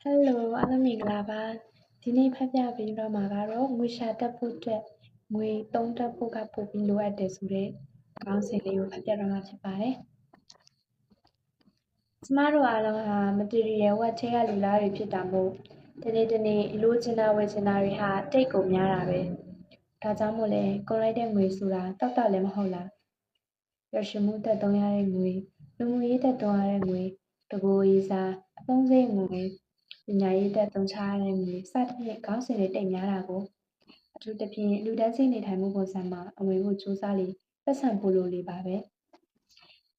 Hello အားလုံးမင်္ဂလာပါဒီနေ့ဖတ်ပြပေးတော့မှာကတော့ငွေရှာတက်ဖို့အတွက်ငွေသုံးတက်ဖို့ကပိုပြီးလိုအပ်တယ်ဆိုတဲ့ခေါင်းစဉ်လေးကိုဖတ်ပြတော့မှာဖြစ်ပါတယ်ကျမတို့အားလုံးဟာ material ဝက်ထဲကလူလားတွေဖြစ်တာမို့ဒီနေ့လိုချင်တာဝယ်ချင်တာတွေဟာတိတ်ကုန်များတာပဲဒါကြောင့်မို့လဲကုန်လိုက်တဲ့ငွေဆိုတာတောက်လည်းမဟုတ်လားပျော်ရွှင်မှုတက်သုံးရတဲ့ငွေလူမှုရေးတက်သုံးရတဲ့ငွေတကိုယ်ရေးစားအသုံးစရိတ်ငွေပညာရေးတက်သုံးချရတဲ့ငွေစသဖြင့်ခေါင်းစဉ်တွေတိတ်များတာကိုအထူးသဖြင့်လူတန်းစေ့နေထိုင်မှုပုံစံမှာအဝင်ဖို့ကြိုးစားလေပတ်စံပိုလိုလေပါပဲ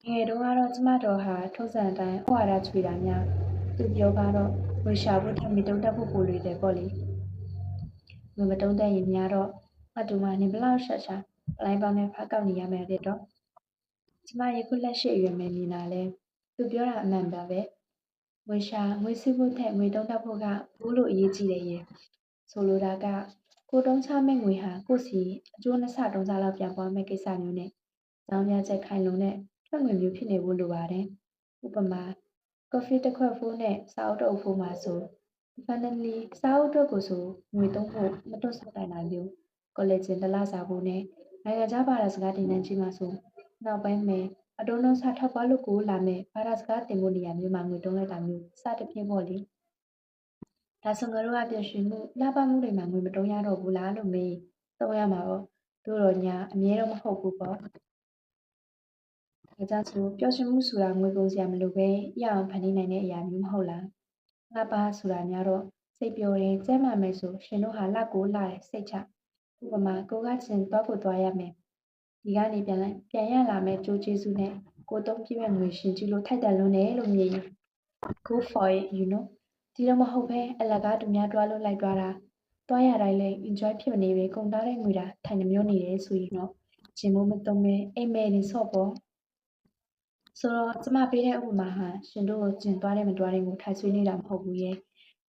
ငယ်တုန်းကတော့ကျမတော်ဟာထုံးစံအတိုင်းဩဝါဒချွေတာများသူပြောကတော့ငွေရှာဖို့ထက်မီတုံးတက်ဖို့ပိုလွယ်တယ်ပေါ့လေငွေမတုံးတက်ရင်များတော့အတူမှနေဘလောက်ရှာရှာပလိုင်းပေါင်းနဲ့ဖားကောက်နေရမယ်တဲ့တော့ကျမယခုလက်ရှိအရွယ်မယ်မြင်တာလဲသူပြောတာအမှန်ပါပဲငွေရှာငွေစုဖို့ထက်ငွေတုံးတက်ဖို့ကဘူးလို့အရေးကြီးတယ်ရဲ့ဆိုလိုတာကကိုတုံးချမဲ့ငွေဟာကိုစီအကျိုးနှစ်ဆတုံးစားလောက်ပြန်ပွားမဲ့ကိစ္စမျိုးနဲ့ကြောင်းပြချက်ခိုင်လုံတဲ့ထွက်ငွေမျိုးဖြစ်နေဖို့လိုပါတယ်ဥပမာကော်ဖီတစ်ခွက်ဖိုးနဲ့စာအုပ်တစ်အုပ်ဖိုးမှာဆို definitely စာအုပ်အတွက်ကိုဆိုငွေသုံးဖို့မတွတ်ဆောက်နိုင်တာမျိုးကော်လီဂျင်တစ်လစာဖို့နဲ့နိုင်ငံခြားဘာသာစကားတင်တန်းကြီးမှာဆိုနောက်ပိုင်းမှာအတိုးနှုန်းစာထောက်ပွားလို့ကိုလာမဲ့ဘာသာစကားတင်ဖို့နေရာမျိုးမှာငွေတုံးလိုက်တာမျိုးစသဖြင့်ပေါ့လေဒါဆိုငါတို့ကပျော်ရွှင်မှုလှပမှုတွေမှာငွေမတုံးရတော့ဘူးလားလို့မေးသုံးရမှာပေါ့တို့တော့ညာအမြဲတော့မဟုတ်ဘူးပေါ့ဒါကြောင့်ဆိုပျော်ရွှင်မှုဆိုတာငွေကုန်စရာမလိုပဲရအောင်ဖန်တီးနိုင်တဲ့အရာမျိုးမဟုတ်လားလှပဆိုတာများတော့စိတ်ပျော်တယ်ကျန်းမာမယ်ဆိုရှင်တို့ဟာလှကိုလှတယ်စိတ်ချဥပမာကိုကချင်သွားကိုသွားရမယ်ဒီကနေပြန်ရလာမဲ့ကြိုးကျေးဇူးနဲ့ကိုသုံးပြည့်မဲ့ငွေရှင်ကြည့်လို့ထိုက်တန်လွန်းတယ်လို့မြင်ရင် go for it you know ဒီလိုမဟုတ်ပဲအလကားသူများတွားလို့လိုက်တွားတာတွားရတိုင်းလဲ enjoy ဖြစ်မနေပဲကုန်သားတဲ့ငွေတာထိုင်နှမျောနေတယ်ဆိုရင်တော့ဂျင်မိုးမသုံးပဲအိမ်မဲနေဆော့ပေါ့ဆိုတော့ကျမပေးတဲ့ဥပမာဟာရှင်တို့ကိုဂျင်သွားတယ်မသွားတယ်ကိုထိုင်ဆွေးနေတာမဟုတ်ဘူးရဲ့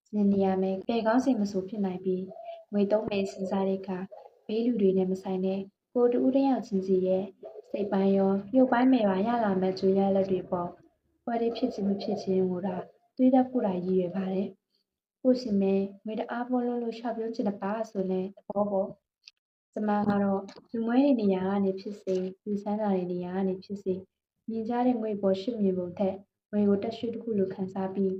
ဂျင်နေရမယ်ဘယ်ကောင်းစီမဆိုဖြစ်နိုင်ပြီးငွေသုံးမယ်စဉ်းစားတဲ့အခါဘေးလူတွေနဲ့မဆိုင်တဲ့ကိုတူဦးတယောက်ချင်းစီရဲ့စိတ်ပိုင်းရောရုပ်ပိုင်းမယ်ပါရလာမဲ့ကြွေးရလက်တွေပေါ့ပွဲတွေဖြစ်ခြင်းမဖြစ်ခြင်းကိုဒါတွေးတတ်ဖို့တာရည်ရွယ်ပါတယ်ကိုရှင်မဲငွေတအားပေါ်လို့ရှောက်ပြောချင်တပါဆိုလဲသဘောပေါ့ကျမကတော့လူမွဲတွေနေရာကနေဖြစ်စေလူစမ်းတာတွေနေရာကနေဖြစ်စေမြင်ကြတဲ့ငွေပေါ်ရှုမြင်ပုံထက်ငွေကိုတက်ရွှေတစ်ခုလိုခံစားပြီး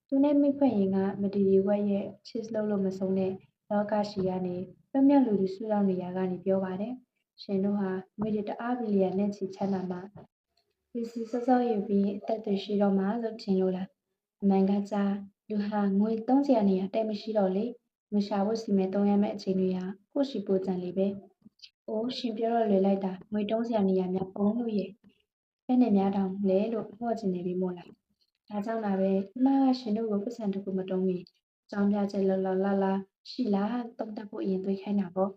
သူနဲ့မိဖွဲ့ရင်ကမတီရီဝက်ရဲ့ချစ်လို့လို့မဆုံးတဲ့လောကရှိကနေပြည့်မြတ်လူတွေဆူရောက်နေရာကနေပြောပါတယ်ရှင်တို့ဟာငွေတွေတအားဘီလီယံနဲ့ချီချမ်းသာမှပစ္စည်းစောစောယူပြီးအသက်တွေရှိတော့မှလို့ထင်လို့လားအမှန်ကကြာလူဟာငွေသုံးစရာနေရာတိတ်မရှိတော့လေငွေရှာဖို့စီမဲ့သုံးရမယ့်အချိန်တွေဟာကိုရှိပိုကြံလေပဲအိုးရှင်ပြောတော့လွယ်လိုက်တာငွေတုံးစရာနေရာများပုံလို့ရဲ့ဘယ်နဲ့များတောင်လဲလို့ဟော့ကျင်နေပြီမို့လားဒါကြောင့်လာပဲကျမကရှင်တို့ကိုပတ်စံတစ်ခုမတုံးမီအကြောင်းပြချက်လာရှိလားတုံးတက်ဖို့အရင်တွေးခိုင်းတာပေါ့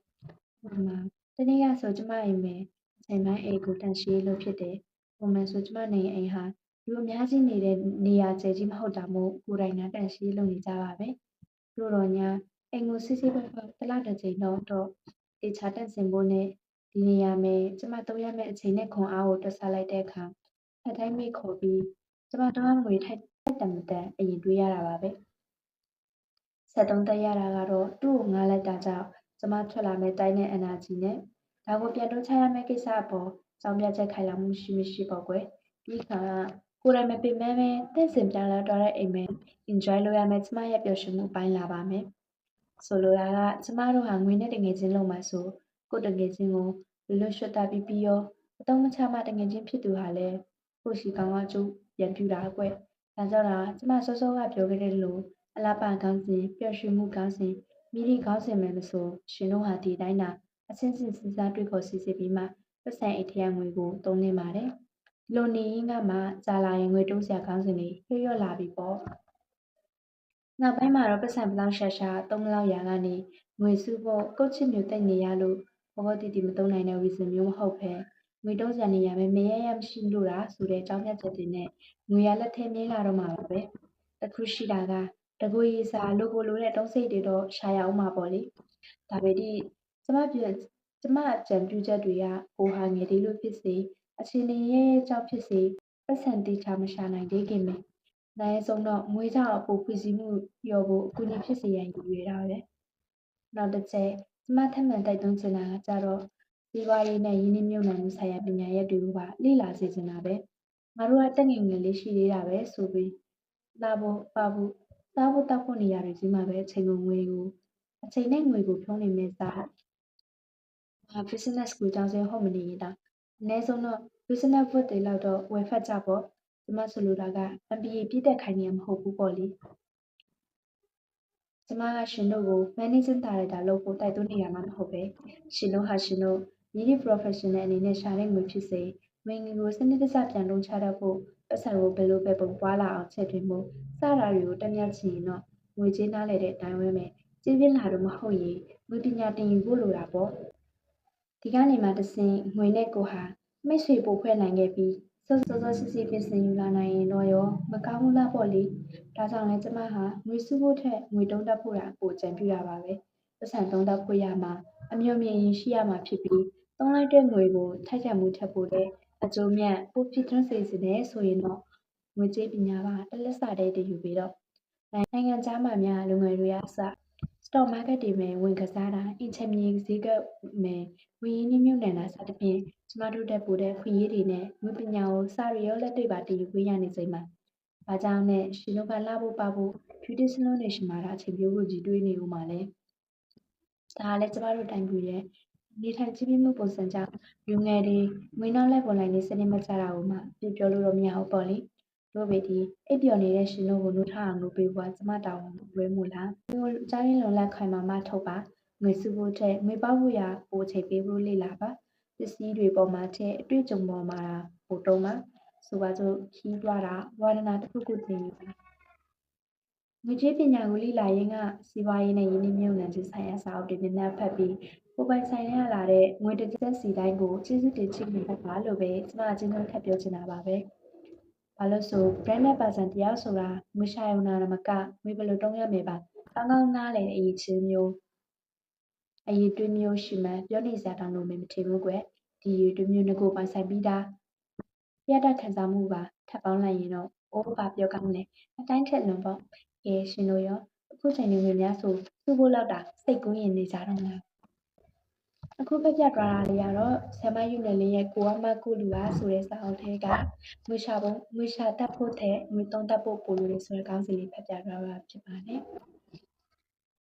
ဟိုမှာတနေ့ကဆိုကျမအိမ်မယ်အချိန်ပိုင်းအိမ်ကိုတန်ရှင်းလို့ဖြစ်တယ်ပုံမှန်ဆိုကျမနေအိမ်ဟာလူအများကြီးနေတဲ့နေရာကျယ်ကြီးမဟုတ်တာမို့ကိုယ်တိုင်နာတန်ရှင်းလုပ်နေကြပါပဲတို့တော့ညာအိမ်ကိုစစ်စစ်ပတ်ပတ်တစ်လတစ်ချိန်တော့တေချာတန့်စင်ဖို့နဲ့ဒီနေရာမယ်ကျမသုံးရမယ့်အချိန်နဲ့ခွန်အားကိုတွက်ဆလိုက်တဲ့အခါထပ်တိုင်းမိခေါ်ပြီးကျမတော့ငွေထိုက်တန်မတန်အရင်တွေးရတာပါပဲဆက်သုံးသက်ရတာကတော့သူ့ကိုငားလိုက်တာကြောင့်ကျမထွက်လာမဲ့တိုင်းနဲ့အနာကြီးနဲ့ဒါကိုပြန်တွန်းချရမယ့်ကိစ္စအပေါ်ကြောင်းပြချက်ခိုင်လာမှုရှိမရှိပေါ့ကွယ်ဒီခါကိုယ်တိုင်မပင်ပန်းပဲတင့်စင်ပြောင်းလဲသွားတဲ့အိမ်မယ် enjoy လုပ်ရမယ့်ကျမရဲ့ပျော်ရွှင်မှုပိုင်းလာပါမယ်ဆိုလိုတာကကျမတို့ဟာငွေနဲ့တငယ်ချင်းလုံးမှာဆိုကိုတငယ်ချင်းကိုလွတ်ရွှတ်တာပြီးရောအတုံးမချမှတငယ်ချင်းဖြစ်သူဟာလဲကိုရှိကောင်းကကျိုးပြန်ပြူတာကွဒါကြောင့်လားကျမစောစောကပြောခဲ့တဲ့လိုအလားပါကောင်းစဉ်ပျော်ရွှင်မှုကောင်းစဉ်မိဒီကောင်းစဉ်မယ်မဆိုရှင်တို့ဟာဒီတိုင်းတာအချင်းချင်းစဉ်းစားတွေ့ခေါ်စီစစ်ပြီးမှပတ်စံအိတ်ထရငွေကိုသုံးနေပါတယ်ဒီလိုနေရင်ကမှကြာလာရင်ငွေတုံးစရာကောင်းစဉ်တွေရွတ်လာပြီပေါ့နောက်ပိုင်းမှာတော့ပတ်စံဘလောက်ရှာရှာသုံးမလောက်ရာကနေငွေစုဖို့ကုတ်ချစ်မျိုးတိတ်နေရလို့ဘောဘောတီတီမသုံးနိုင်တဲ့ reason မျိုးမဟုတ်ပဲငွေတုံးစရာနေရာပဲမရရမရှိလို့တာဆိုတဲ့အကြောင်းပြချက်တွေနဲ့ငွေရလက်ထဲမြင်းလာတော့မှာပါပဲတခုရှိတာကတကူရေးစာလိုကိုလိုတဲ့တုံးစိတ်တွေတော့ရှာရအောင်မှာပေါ့လေဒါပေတိကျမအကြံပြုချက်တွေကကိုဟာငယ်ဒီလိုဖြစ်စေအချင်းနေရဲ့ကြောက်ဖြစ်စေပတ်စံတေချာမရှာနိုင်သေးခင်မယ် နိုင်ဆုံးတော့ငွေကြောင့်အဖို့ဖွဲ့စည်းမှုလျော်ဖို့အကူအညီဖြစ်စေရန်ရည်ရွယ်တာပဲနောက်တစ်ချက်ကျမထပ်မံတိုက်တွန်းချင်တာကကြတော့စီးပွားရေးနဲ့ယင်းနှိမ့်မြုပ်နှံမှုဆိုင်ရာပညာရပ်တွေကိုပါလေ့လာစေချင်တာပဲငါတို့ကတက်ငယ်ငယ်လေးရှိသေးတာပဲဆိုပြီးလာဖို့ပါဖို့စားဖို့တောက်ဖို့နေရာတွေကြီးမှာပဲအချိန်နဲ့ငွေကိုဖြုံးနေမဲ့စားbusiness school ကျောင်းဆင်းဟုတ်မနေရင်တောင်အနည်းဆုံးတော့ business book တွေလောက်တော့ဝယ်ဖတ်ကြပေါ့ကျမဆိုလိုတာက MBA ပြည့်တက်ခိုင်းနေရမဟုတ်ဘူးပေါ့လေကျမကရှင်တို့ကို managing director လုပ်ဖို့တိုက်တွန်းနေတာမှမဟုတ်ပဲရှင်တို့ဟာရှင်တို့မည်သည့် professional အနေနဲ့ရှာတဲ့ငွေဖြစ်စေငွေငွေကိုစနစ်တကျပြန်လုံးချတတ်ဖို့ပတ်စံကိုဘယ်လိုပဲပုံပွားလာအောင်ချက်တွင်ဖို့စတာတွေကိုတက်မြောက်ချင်ရင်တော့ငွေကြေးနားလည်တဲ့အတိုင်းဝဲမယ်ကျေးပြင်းလာတော့မဟုတ်ရင်ငွေပညာတင်ယူဖို့လိုတာပေါ့ဒီကနေမှတစ်ဆင့်ငွေနဲ့ကိုဟာမိတ်ဆွေပို့ဖွဲ့နိုင်ခဲ့ပြီးစောစောစီစီပြင်ဆင်ယူလာနိုင်ရင်တော့ရောမကောင်းဘူးလားပေါ့လေဒါကြောင့်လဲကျမဟာငွေစုဖို့ထက်ငွေတုံးတက်ဖို့တာပိုကြံပြတာပါပဲပတ်စံတုံးတက်ဖို့ရမှာအမျိုးမြင်ရင်ရှိရမှာဖြစ်ပြီးသုံးလိုက်တဲ့ငွေကိုထိုက်တန်မှုထက်ပိုတဲ့အကျိုးမြတ်ပိုဖြစ်ထွန်းစေစေတယ်ဆိုရင်တော့ငွေကြေးပညာပါတလက်စာတဲ့တည်ယူပြီးတော့နိုင်ငံခြားမှာများလူငယ်တွေအစ stock market တွေမှာဝင်ကစားတာအင်ချင်မြေဈေးကွက်မှာငွေရင်းနှီးမြှုပ်နှံတာစသဖြင့်ကျမတို့တက်ပိုတဲ့ခွင့်ရေးတွေနဲ့ငွေပညာကိုစာရီရောလက်တွေ့ပါတည်ယူခွင့်ရနေစိမ့်မှာ။ဘာကြောင့်နဲ့ရှင်တို့ကလှဖို့ပဖို့ beauty salon တွေရှိမှာအချိန်ပြိုးဖို့ကြီးတွေးနေဦးမှာလဲ။ဒါကလည်းကျမတို့တိုင်းပြည်ရဲ့နေထိုင်ကြီးပြင်းမှုပုံစံကြောင့်လူငယ်တွေငွေနောက်လိုက်ပေါ်လိုက်နေစနစ်မကျတာကိုမှပြောလို့တော့မရဘူးပေါ့လေ။တို့ပေဒီအိပ်ပျော်နေတဲ့ရှင်တို့ကိုနှုတ်ထအောင်လုပ်ပေးဖို့ကကျမတာဝန်လွဲမို့လား။ငွေကြားရင်းလုံလခိုင်မာမှထုတ်ပါငွေစုဖို့ထက်ငွေပေါဖို့ရာပိုချိန်ပေးဖို့လေ့လာပါပစ္စည်းတွေပေါ်မှာထက်အတွေ့အကြုံပေါ်မှာပိုတုံးပါဆိုပါစို့ခီးသွားတာဝါဒနာတစ်ခုခုတင်ယူပါငွေကြေးပညာကိုလေ့လာရင်းကစီးပွားရေးနဲ့ယင်းနှိမ့်မြုပ်နှံခြင်းဆိုင်ရာစာအုပ်တွေများများဖတ်ပြီးကိုယ်ပိုင်ဆိုင်ရလာတဲ့ငွေတစ်သက်စီတိုင်းကိုကျေးဇူးတင်ချီးမြှင့်ပါလို့ပဲကျမအချင်းချင်းထပ်ပြောချင်တာပါပဲဘာလို့ဆို branded person တယောက်ဆိုတာငွေရှာရုံနာမကငွေဘယ်လိုတုံးရမယ်ပါကောင်းကောင်းနားလည်တဲ့အရေးချင်းမျိုးအရေးတွေးမျိုးရှိမှပြောနေစရာတောင်းလို့မထင်ဘူးကွယ်ဒီအရေးတွေးမျိုးငကိုပိုင်ဆိုင်ပြီးသားပြတ်တတ်ခံစားမှုပါထပ်ပေါင်းလိုက်ရင်တော့အိုးပါပြောကောင်းတယ်အတိုင်းထက်လွန်ပေါ့ကဲရှင်တို့ရောအခုချိန်နေငွေများဆိုစုဖို့လောက်တာစိတ်ကူးရင်နေကြတော့လားအခုဖက်ပြသွားတာလေးကတော့ဆ iam မယူနယ်လင်းရဲ့ကိုဝမကုလူပါဆိုတဲ့စာအုပ်ထဲကငွေရှာတတ်ဖို့ထက်ငွေတုံးတတ်ဖို့ပိုလို့လေဆိုတဲ့ကောင်းစီလေးဖက်ပြသွားတာဖြစ်ပါတယ်